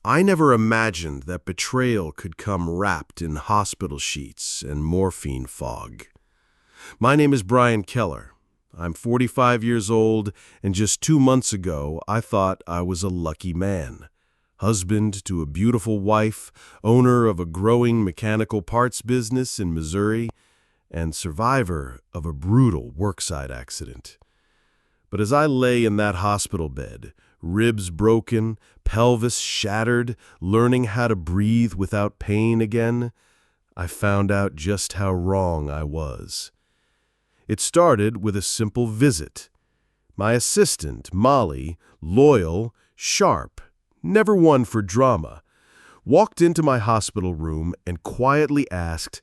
I never imagined that betrayal could come wrapped in hospital sheets and morphine fog. My name is Brian Keller. I'm 45 years old, and just 2 months ago, I thought I was a lucky man. Husband to a beautiful wife, owner of a growing mechanical parts business in Missouri, and survivor of a brutal worksite accident. But as I lay in that hospital bed, ribs broken, pelvis shattered, learning how to breathe without pain again, I found out just how wrong I was. It started with a simple visit. My assistant, Molly, loyal, sharp, never one for drama, walked into my hospital room and quietly asked,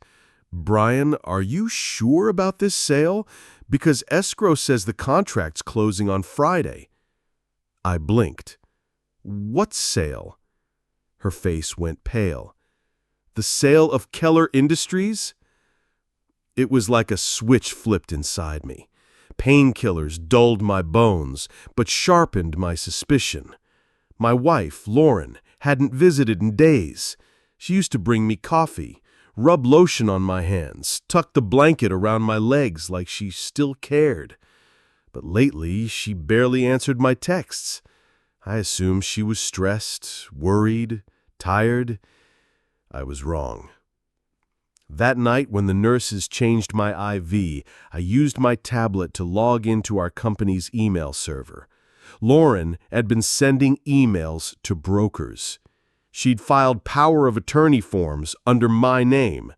"Brian, are you sure about this sale? Because escrow says the contract's closing on Friday." I blinked. "What sale?" Her face went pale. "The sale of Keller Industries?" It was like a switch flipped inside me. Painkillers dulled my bones, but sharpened my suspicion. My wife, Lauren, hadn't visited in days. She used to bring me coffee, rub lotion on my hands, tuck the blanket around my legs like she still cared. But lately, she barely answered my texts. I assumed she was stressed, worried, tired. I was wrong. That night, when the nurses changed my IV, I used my tablet to log into our company's email server. Lauren had been sending emails to brokers. She'd filed power of attorney forms under my name,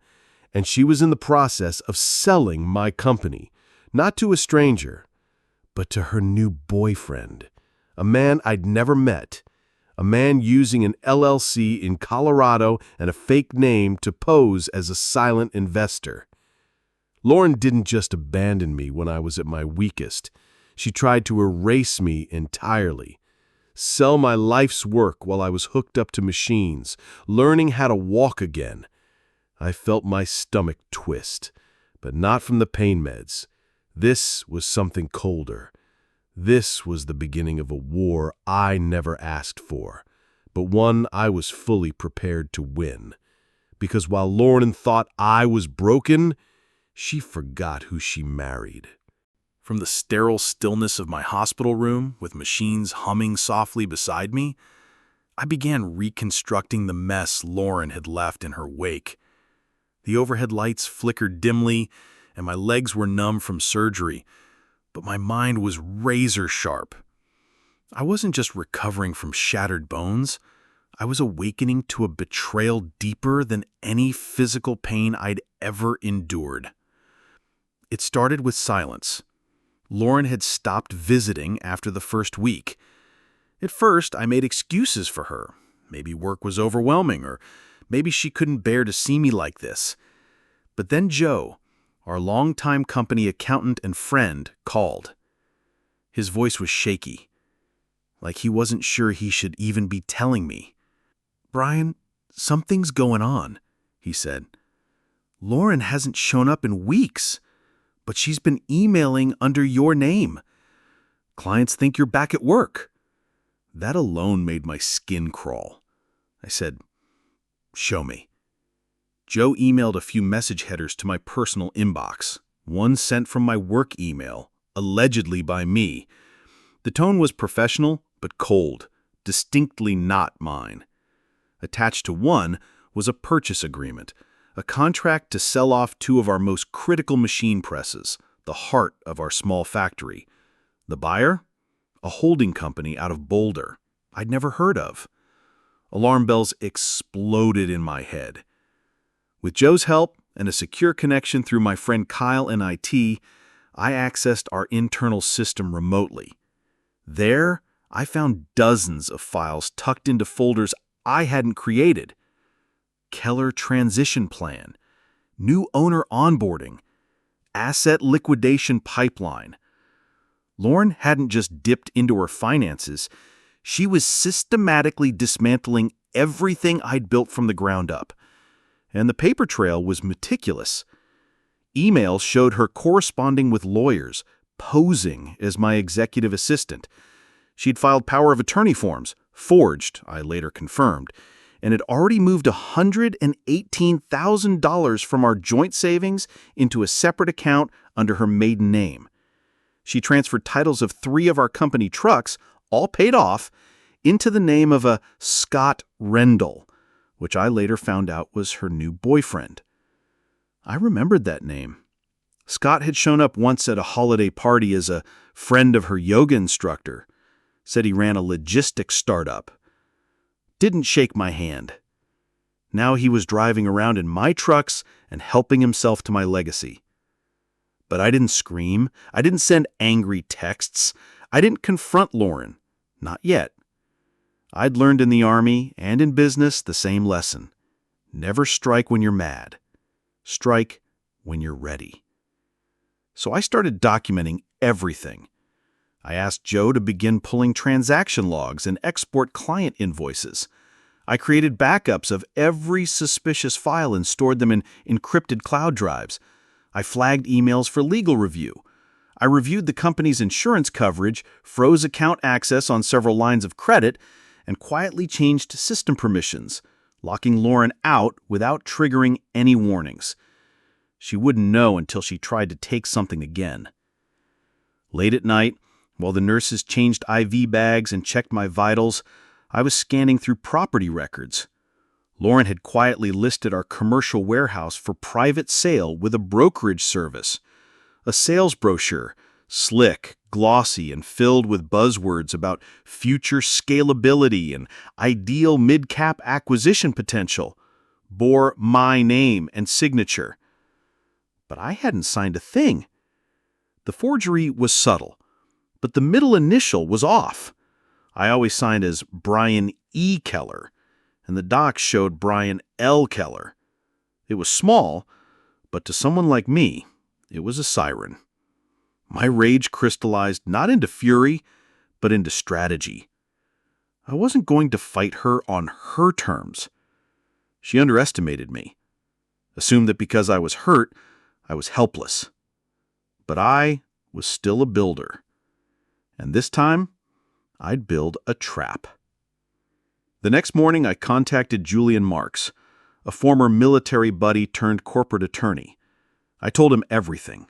and she was in the process of selling my company, not to a stranger, but to her new boyfriend, a man I'd never met, a man using an LLC in Colorado and a fake name to pose as a silent investor. Lauren didn't just abandon me when I was at my weakest. She tried to erase me entirely, sell my life's work while I was hooked up to machines, learning how to walk again. I felt my stomach twist, but not from the pain meds. This was something colder. This was the beginning of a war I never asked for, but one I was fully prepared to win. Because while Lauren thought I was broken, she forgot who she married. From the sterile stillness of my hospital room, with machines humming softly beside me, I began reconstructing the mess Lauren had left in her wake. The overhead lights flickered dimly, and my legs were numb from surgery, but my mind was razor sharp. I wasn't just recovering from shattered bones. I was awakening to a betrayal deeper than any physical pain I'd ever endured. It started with silence. Lauren had stopped visiting after the first week. At first, I made excuses for her. Maybe work was overwhelming, or maybe she couldn't bear to see me like this. But then Joe, our longtime company accountant and friend, called. His voice was shaky, like he wasn't sure he should even be telling me. "Brian, something's going on," he said. "Lauren hasn't shown up in weeks, but she's been emailing under your name. Clients think you're back at work." That alone made my skin crawl. I said, "Show me." Joe emailed a few message headers to my personal inbox, one sent from my work email, allegedly by me. The tone was professional, but cold, distinctly not mine. Attached to one was a purchase agreement, a contract to sell off two of our most critical machine presses, the heart of our small factory. The buyer? A holding company out of Boulder I'd never heard of. Alarm bells exploded in my head. With Joe's help and a secure connection through my friend Kyle in IT, I accessed our internal system remotely. There, I found dozens of files tucked into folders I hadn't created. Keller transition plan, new owner onboarding, asset liquidation pipeline. Lauren hadn't just dipped into her finances. She was systematically dismantling everything I'd built from the ground up. And the paper trail was meticulous. Emails showed her corresponding with lawyers, posing as my executive assistant. She'd filed power of attorney forms, Forged, I later confirmed, and had already moved $118,000 from our joint savings into a separate account under her maiden name. She transferred titles of 3 of our company trucks, all paid off, into the name of a Scott Rendell, which I later found out was her new boyfriend. I remembered that name. Scott had shown up once at a holiday party as a friend of her yoga instructor, said he ran a logistics startup. Didn't shake my hand. Now he was driving around in my trucks and helping himself to my legacy. But I didn't scream. I didn't send angry texts. I didn't confront Lauren. Not yet. I'd learned in the Army and in business the same lesson. Never strike when you're mad. Strike when you're ready. So I started documenting everything. I asked Joe to begin pulling transaction logs and export client invoices. I created backups of every suspicious file and stored them in encrypted cloud drives. I flagged emails for legal review. I reviewed the company's insurance coverage, froze account access on several lines of credit, and quietly changed system permissions, locking Lauren out without triggering any warnings. She wouldn't know until she tried to take something again. Late at night, while the nurses changed IV bags and checked my vitals, I was scanning through property records. Lauren had quietly listed our commercial warehouse for private sale with a brokerage service. A sales brochure, slick, glossy, and filled with buzzwords about future scalability and ideal mid-cap acquisition potential, bore my name and signature. But I hadn't signed a thing. The forgery was subtle, but the middle initial was off. I always signed as Brian E. Keller, and the docs showed Brian L. Keller. It was small, but to someone like me, it was a siren. My rage crystallized not into fury, but into strategy. I wasn't going to fight her on her terms. She underestimated me, assumed that because I was hurt, I was helpless. But I was still a builder. And this time, I'd build a trap. The next morning, I contacted Julian Marks, a former military buddy turned corporate attorney. I told him everything.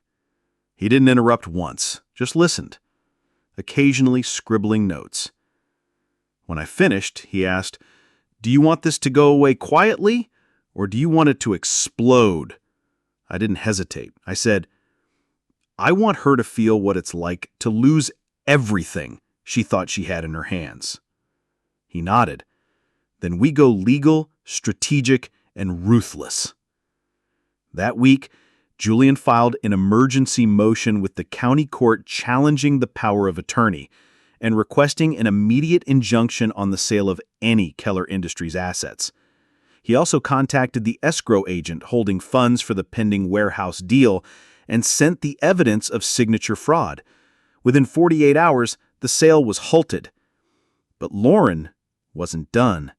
He didn't interrupt once, just listened, occasionally scribbling notes. When I finished, he asked, "Do you want this to go away quietly, or do you want it to explode?" I didn't hesitate. I said, "I want her to feel what it's like to lose everything she thought she had in her hands." He nodded. "Then we go legal, strategic, and ruthless." That week, Julian filed an emergency motion with the county court challenging the power of attorney and requesting an immediate injunction on the sale of any Keller Industries assets. He also contacted the escrow agent holding funds for the pending warehouse deal and sent the evidence of signature fraud. Within 48 hours, the sale was halted. But Lauren wasn't done.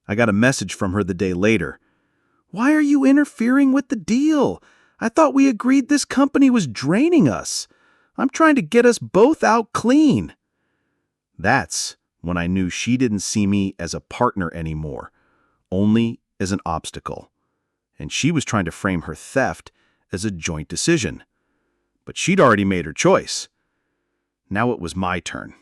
I got a message from her the day later. "Why are you interfering with the deal? I thought we agreed this company was draining us. I'm trying to get us both out clean." That's when I knew she didn't see me as a partner anymore, only as an obstacle. And she was trying to frame her theft as a joint decision. But she'd already made her choice. Now it was my turn.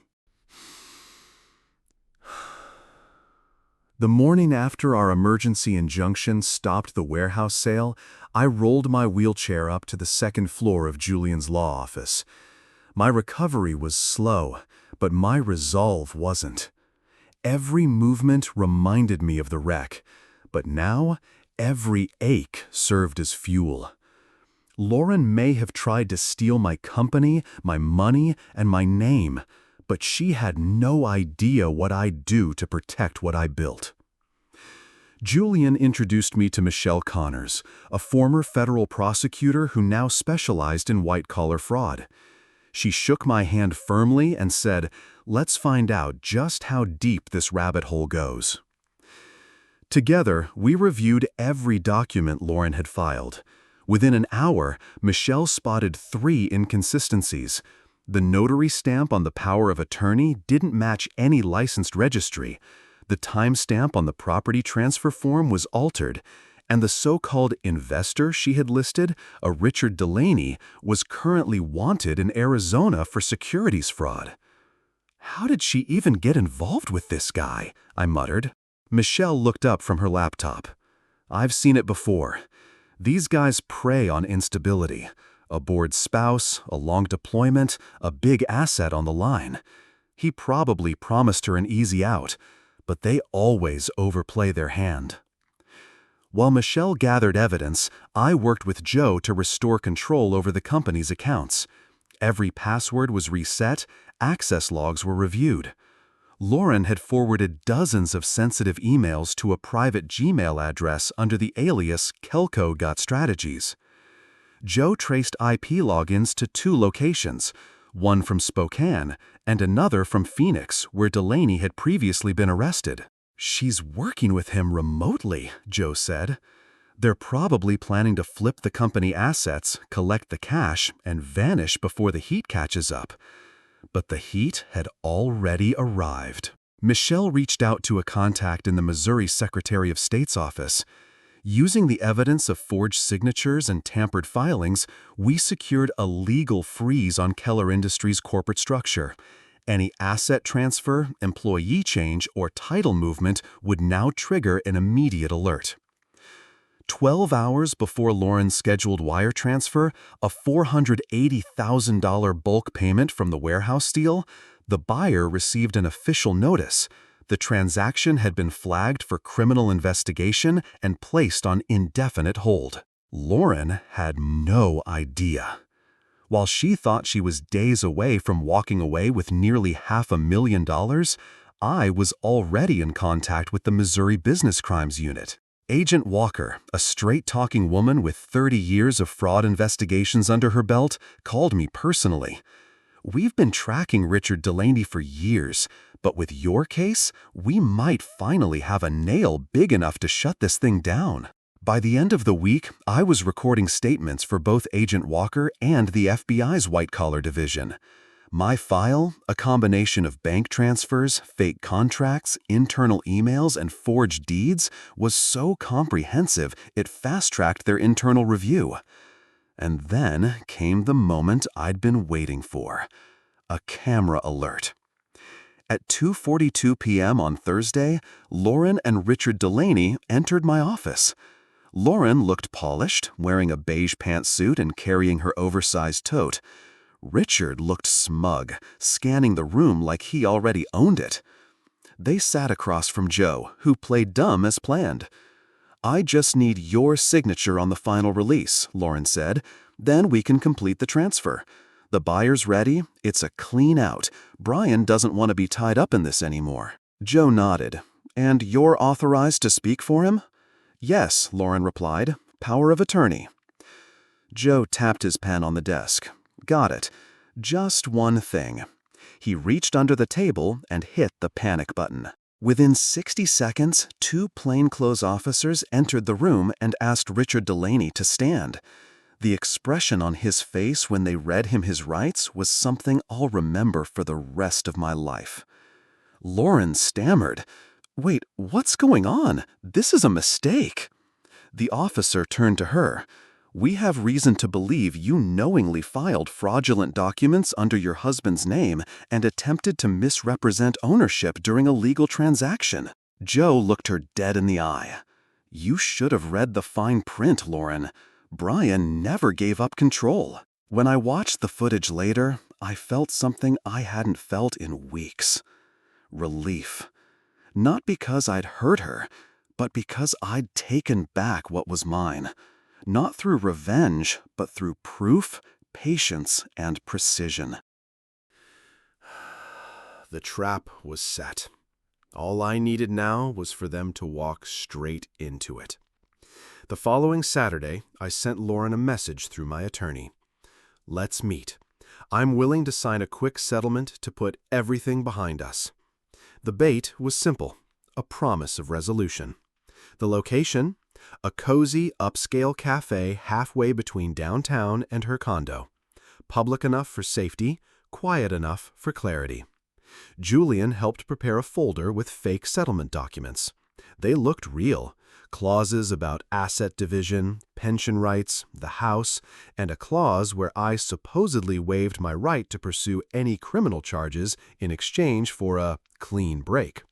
The morning after our emergency injunction stopped the warehouse sale, I rolled my wheelchair up to the second floor of Julian's law office. My recovery was slow, but my resolve wasn't. Every movement reminded me of the wreck, but now every ache served as fuel. Lauren may have tried to steal my company, my money, and my name, but she had no idea what I'd do to protect what I built. Julian introduced me to Michelle Connors, a former federal prosecutor who now specialized in white-collar fraud. She shook my hand firmly and said, "Let's find out just how deep this rabbit hole goes." Together, we reviewed every document Lauren had filed. Within an hour, Michelle spotted 3 inconsistencies. The notary stamp on the power of attorney didn't match any licensed registry. The timestamp on the property transfer form was altered, and the so-called investor she had listed, a Richard Delaney, was currently wanted in Arizona for securities fraud. How did she even get involved with this guy? I muttered. Michelle looked up from her laptop. I've seen it before. These guys prey on instability. A bored spouse, a long deployment, a big asset on the line. He probably promised her an easy out, but they always overplay their hand. While Michelle gathered evidence, I worked with Joe to restore control over the company's accounts. Every password was reset, access logs were reviewed. Lauren had forwarded dozens of sensitive emails to a private Gmail address under the alias Kelco Got Strategies. Joe traced IP logins to 2 locations, one from Spokane and another from Phoenix, where Delaney had previously been arrested. She's working with him remotely, Joe said. They're probably planning to flip the company assets, collect the cash, and vanish before the heat catches up. But the heat had already arrived. Michelle reached out to a contact in the Missouri Secretary of State's office. Using the evidence of forged signatures and tampered filings, we secured a legal freeze on Keller Industries' corporate structure. Any asset transfer, employee change, or title movement would now trigger an immediate alert. 12 hours before Lauren's scheduled wire transfer, a $480,000 bulk payment from the warehouse deal, the buyer received an official notice. The transaction had been flagged for criminal investigation and placed on indefinite hold. Lauren had no idea. While she thought she was days away from walking away with nearly $500,000, I was already in contact with the Missouri Business Crimes Unit. Agent Walker, a straight-talking woman with 30 years of fraud investigations under her belt, called me personally. We've been tracking Richard Delaney for years, but with your case, we might finally have a nail big enough to shut this thing down. By the end of the week, I was recording statements for both Agent Walker and the FBI's white-collar division. My file, a combination of bank transfers, fake contracts, internal emails, and forged deeds, was so comprehensive it fast-tracked their internal review. And then came the moment I'd been waiting for. A camera alert. At 2:42 p.m. on Thursday, Lauren and Richard Delaney entered my office. Lauren looked polished, wearing a beige pantsuit and carrying her oversized tote. Richard looked smug, scanning the room like he already owned it. They sat across from Joe, who played dumb as planned. "I just need your signature on the final release," Lauren said. "Then we can complete the transfer. The buyer's ready. It's a clean out. Brian doesn't want to be tied up in this anymore." Joe nodded. "And you're authorized to speak for him?" "Yes," Lauren replied. "Power of attorney." Joe tapped his pen on the desk. "Got it. Just one thing." He reached under the table and hit the panic button. Within 60 seconds, 2 plainclothes officers entered the room and asked Richard Delaney to stand. The expression on his face when they read him his rights was something I'll remember for the rest of my life. Lauren stammered, "Wait, what's going on? This is a mistake." The officer turned to her. "We have reason to believe you knowingly filed fraudulent documents under your husband's name and attempted to misrepresent ownership during a legal transaction." Joe looked her dead in the eye. "You should have read the fine print, Lauren. Brian never gave up control." When I watched the footage later, I felt something I hadn't felt in weeks. Relief. Not because I'd hurt her, but because I'd taken back what was mine. Not through revenge, but through proof, patience, and precision. The trap was set. All I needed now was for them to walk straight into it. The following Saturday, I sent Lauren a message through my attorney. "Let's meet. I'm willing to sign a quick settlement to put everything behind us." The bait was simple, a promise of resolution. The location? A cozy, upscale cafe halfway between downtown and her condo. Public enough for safety, quiet enough for clarity. Julian helped prepare a folder with fake settlement documents. They looked real. Clauses about asset division, pension rights, the house, and a clause where I supposedly waived my right to pursue any criminal charges in exchange for a clean break.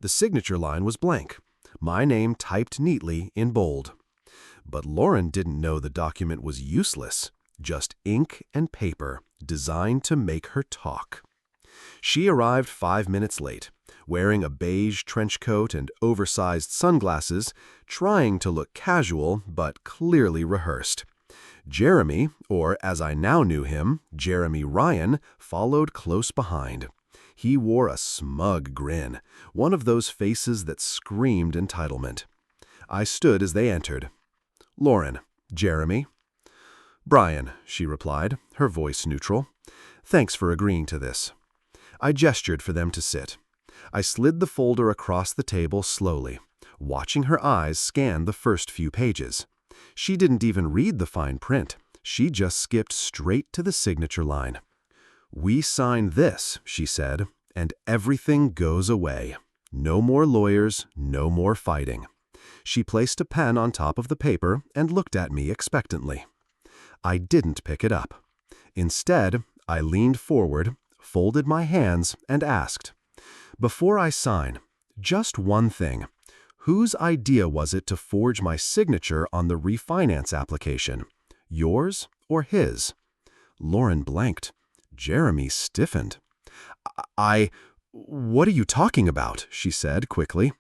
The signature line was blank, my name typed neatly in bold. But Lauren didn't know the document was useless, just ink and paper designed to make her talk. She arrived 5 minutes late, wearing a beige trench coat and oversized sunglasses, trying to look casual but clearly rehearsed. Jeremy, or as I now knew him, Jeremy Ryan, followed close behind. He wore a smug grin, one of those faces that screamed entitlement. I stood as they entered. "Lauren, Jeremy." "Brian," she replied, her voice neutral. "Thanks for agreeing to this." I gestured for them to sit. I slid the folder across the table slowly, watching her eyes scan the first few pages. She didn't even read the fine print. She just skipped straight to the signature line. "We sign this," she said, "and everything goes away. No more lawyers, no more fighting." She placed a pen on top of the paper and looked at me expectantly. I didn't pick it up. Instead, I leaned forward, folded my hands, and asked, "Before I sign, just one thing. Whose idea was it to forge my signature on the refinance application? Yours or his?" Lauren blanked. Jeremy stiffened. What are you talking about?" she said quickly.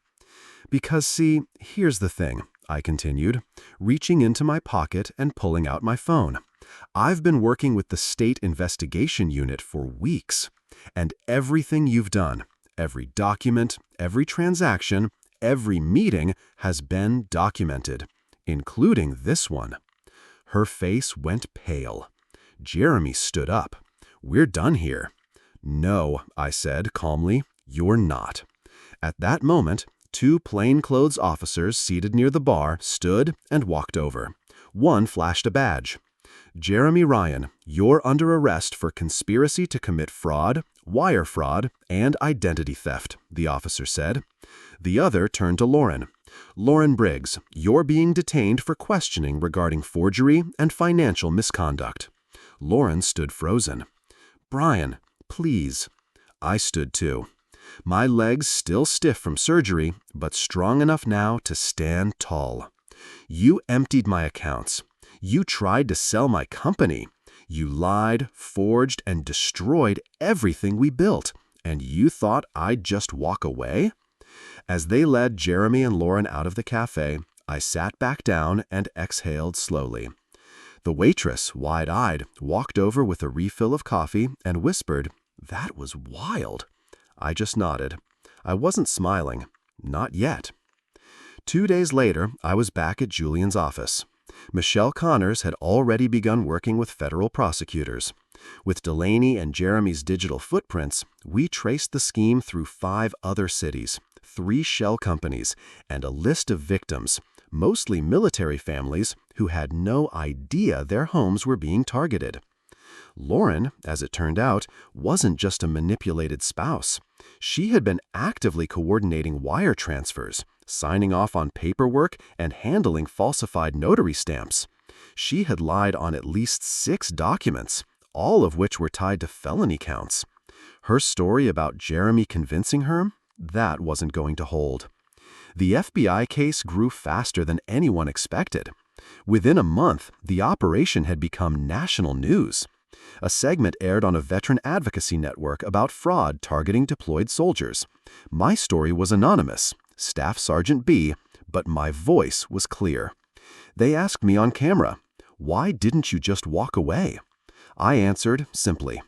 "Because see, here's the thing," I continued, reaching into my pocket and pulling out my phone. "I've been working with the state investigation unit for weeks, and everything you've done, every document, every transaction, every meeting has been documented, including this one." Her face went pale. Jeremy stood up. "We're done here." "No," I said calmly, "you're not." At that moment, 2 plainclothes officers seated near the bar stood and walked over. One flashed a badge. "Jeremy Ryan, you're under arrest for conspiracy to commit fraud, wire fraud, and identity theft," the officer said. The other turned to Lauren. "Lauren Briggs, you're being detained for questioning regarding forgery and financial misconduct." Lauren stood frozen. "Brian, please." I stood too. My legs still stiff from surgery, but strong enough now to stand tall. "You emptied my accounts. You tried to sell my company. You lied, forged, and destroyed everything we built. And you thought I'd just walk away?" As they led Jeremy and Lauren out of the cafe, I sat back down and exhaled slowly. The waitress, wide-eyed, walked over with a refill of coffee and whispered, "That was wild." I just nodded. I wasn't smiling. Not yet. 2 days later, I was back at Julian's office. Michelle Connors had already begun working with federal prosecutors. With Delaney and Jeremy's digital footprints, we traced the scheme through 5 other cities, 3 shell companies, and a list of victims, mostly military families who had no idea their homes were being targeted. Lauren, as it turned out, wasn't just a manipulated spouse. She had been actively coordinating wire transfers, signing off on paperwork, and handling falsified notary stamps. She had lied on at least 6 documents, all of which were tied to felony counts. Her story about Jeremy convincing her, that wasn't going to hold. The FBI case grew faster than anyone expected. Within a month, the operation had become national news. A segment aired on a veteran advocacy network about fraud targeting deployed soldiers. My story was anonymous, Staff Sergeant B, but my voice was clear. They asked me on camera, "Why didn't you just walk away?" I answered simply,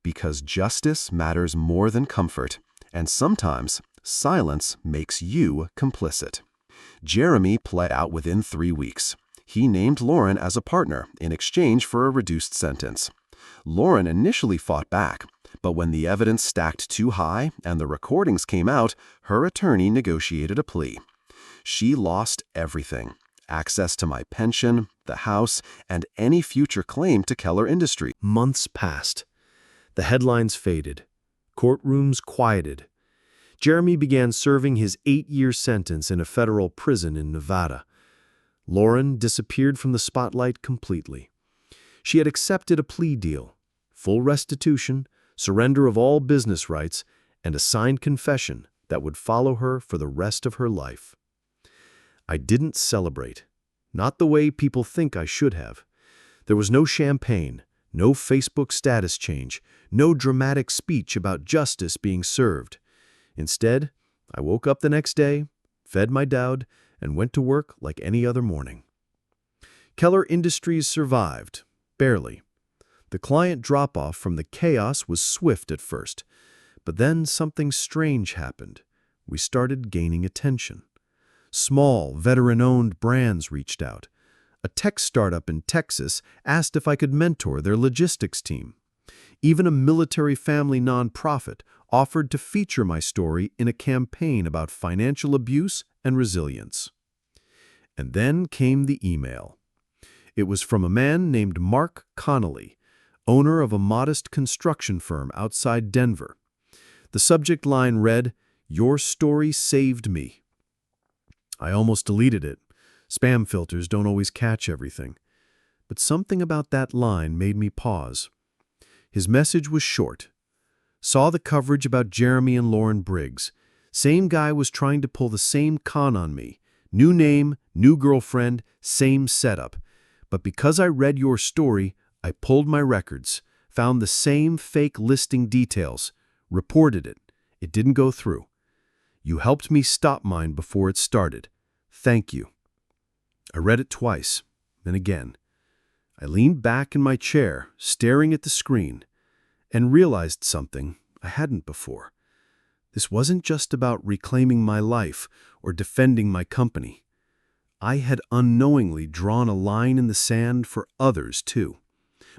"Because justice matters more than comfort, and sometimes silence makes you complicit." Jeremy pled out within 3 weeks. He named Lauren as a partner in exchange for a reduced sentence. Lauren initially fought back, but when the evidence stacked too high and the recordings came out, her attorney negotiated a plea. She lost everything: access to my pension, the house, and any future claim to Keller Industries. Months passed. The headlines faded. Courtrooms quieted. Jeremy began serving his 8-year sentence in a federal prison in Nevada. Lauren disappeared from the spotlight completely. She had accepted a plea deal, full restitution, surrender of all business rights, and a signed confession that would follow her for the rest of her life. I didn't celebrate, not the way people think I should have. There was no champagne, no Facebook status change, no dramatic speech about justice being served. Instead, I woke up the next day, fed my dad, and went to work like any other morning. Keller Industries survived, barely. The client drop-off from the chaos was swift at first, but then something strange happened. We started gaining attention. Small, veteran-owned brands reached out. A tech startup in Texas asked if I could mentor their logistics team. Even a military family nonprofit offered to feature my story in a campaign about financial abuse and resilience. And then came the email. It was from a man named Mark Connolly, owner of a modest construction firm outside Denver. The subject line read, "Your story saved me." I almost deleted it. Spam filters don't always catch everything. But something about that line made me pause. His message was short. Saw the coverage about Jeremy and Lauren Briggs. Same guy was trying to pull the same con on me. New name, new girlfriend, same setup. But because I read your story, I pulled my records, found the same fake listing details, reported it. It didn't go through. You helped me stop mine before it started. Thank you. I read it twice, then again. I leaned back in my chair, staring at the screen, and realized something I hadn't before. This wasn't just about reclaiming my life or defending my company. I had unknowingly drawn a line in the sand for others, too.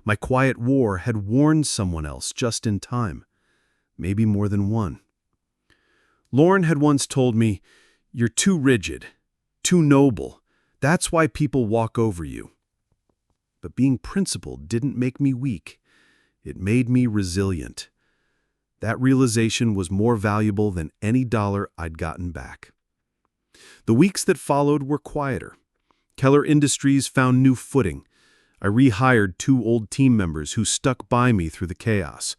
My quiet war had warned someone else just in time, maybe more than one. Lauren had once told me, "You're too rigid, too noble. That's why people walk over you." But being principled didn't make me weak. It made me resilient. That realization was more valuable than any dollar I'd gotten back. The weeks that followed were quieter. Keller Industries found new footing. I rehired 2 old team members who stuck by me through the chaos.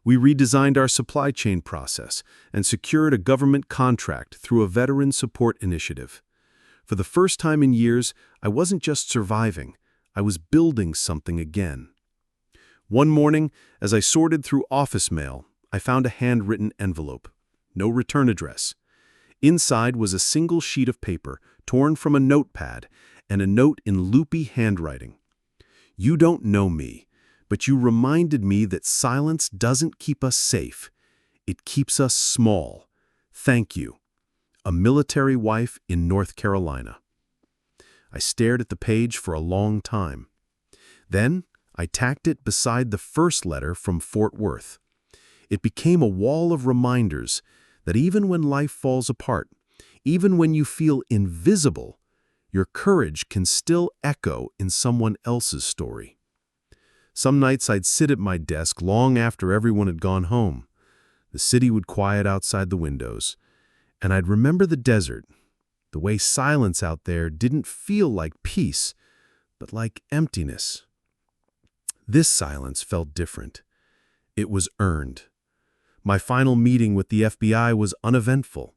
We redesigned our supply chain process and secured a government contract through a veteran support initiative. For the first time in years, I wasn't just surviving, I was building something again. One morning, as I sorted through office mail, I found a handwritten envelope. No return address. Inside was a single sheet of paper, torn from a notepad, and a note in loopy handwriting. "You don't know me, but you reminded me that silence doesn't keep us safe. It keeps us small. Thank you. A military wife in North Carolina." I stared at the page for a long time. Then I tacked it beside the first letter from Fort Worth. It became a wall of reminders that even when life falls apart, even when you feel invisible, your courage can still echo in someone else's story. Some nights I'd sit at my desk long after everyone had gone home. The city would quiet outside the windows, and I'd remember the desert, the way silence out there didn't feel like peace, but like emptiness. This silence felt different. It was earned. My final meeting with the FBI was uneventful.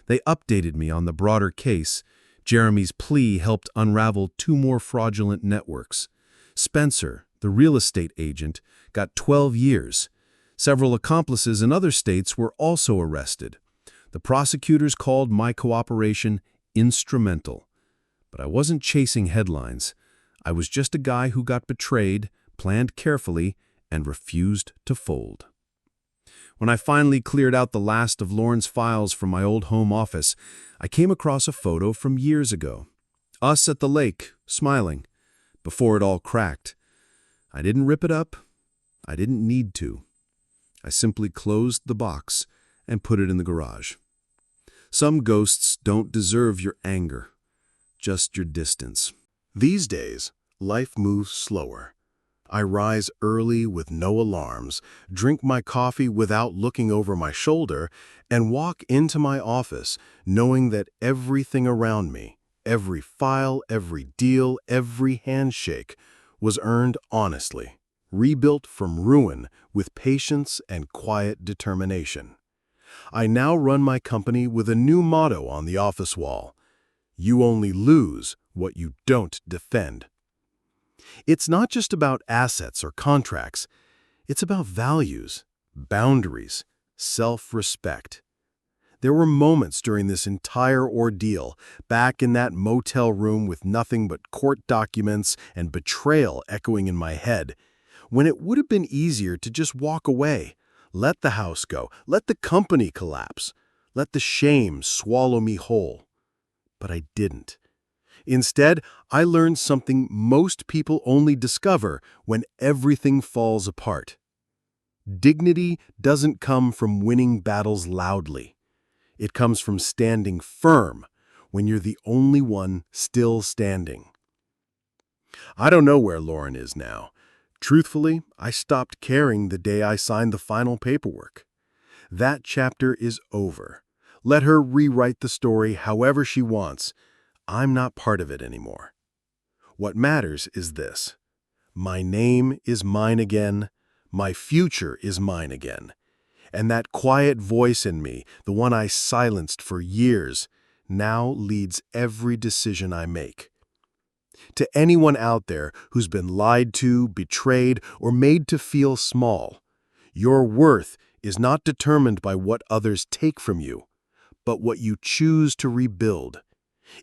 They updated me on the broader case. Jeremy's plea helped unravel 2 more fraudulent networks. Spencer, the real estate agent, got 12 years. Several accomplices in other states were also arrested. The prosecutors called my cooperation instrumental. But I wasn't chasing headlines. I was just a guy who got betrayed, planned carefully, and refused to fold. When I finally cleared out the last of Lauren's files from my old home office, I came across a photo from years ago. Us at the lake, smiling, before it all cracked. I didn't rip it up. I didn't need to. I simply closed the box and put it in the garage. Some ghosts don't deserve your anger, just your distance. These days, life moves slower. I rise early with no alarms, drink my coffee without looking over my shoulder, and walk into my office knowing that everything around me, every file, every deal, every handshake, was earned honestly, rebuilt from ruin with patience and quiet determination. I now run my company with a new motto on the office wall: "You only lose what you don't defend." It's not just about assets or contracts. It's about values, boundaries, self-respect. There were moments during this entire ordeal, back in that motel room with nothing but court documents and betrayal echoing in my head, when it would have been easier to just walk away, let the house go, let the company collapse, let the shame swallow me whole. But I didn't. Instead, I learned something most people only discover when everything falls apart. Dignity doesn't come from winning battles loudly. It comes from standing firm when you're the only one still standing. I don't know where Lauren is now. Truthfully, I stopped caring the day I signed the final paperwork. That chapter is over. Let her rewrite the story however she wants. I'm not part of it anymore. What matters is this: my name is mine again, my future is mine again, and that quiet voice in me, the one I silenced for years, now leads every decision I make. To anyone out there who's been lied to, betrayed, or made to feel small, your worth is not determined by what others take from you, but what you choose to rebuild.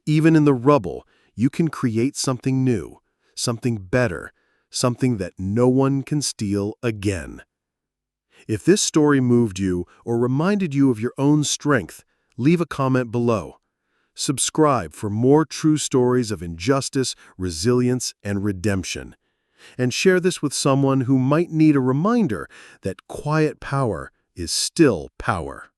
Even in the rubble, you can create something new, something better, something that no one can steal again. If this story moved you or reminded you of your own strength, leave a comment below. Subscribe for more true stories of injustice, resilience, and redemption. And share this with someone who might need a reminder that quiet power is still power.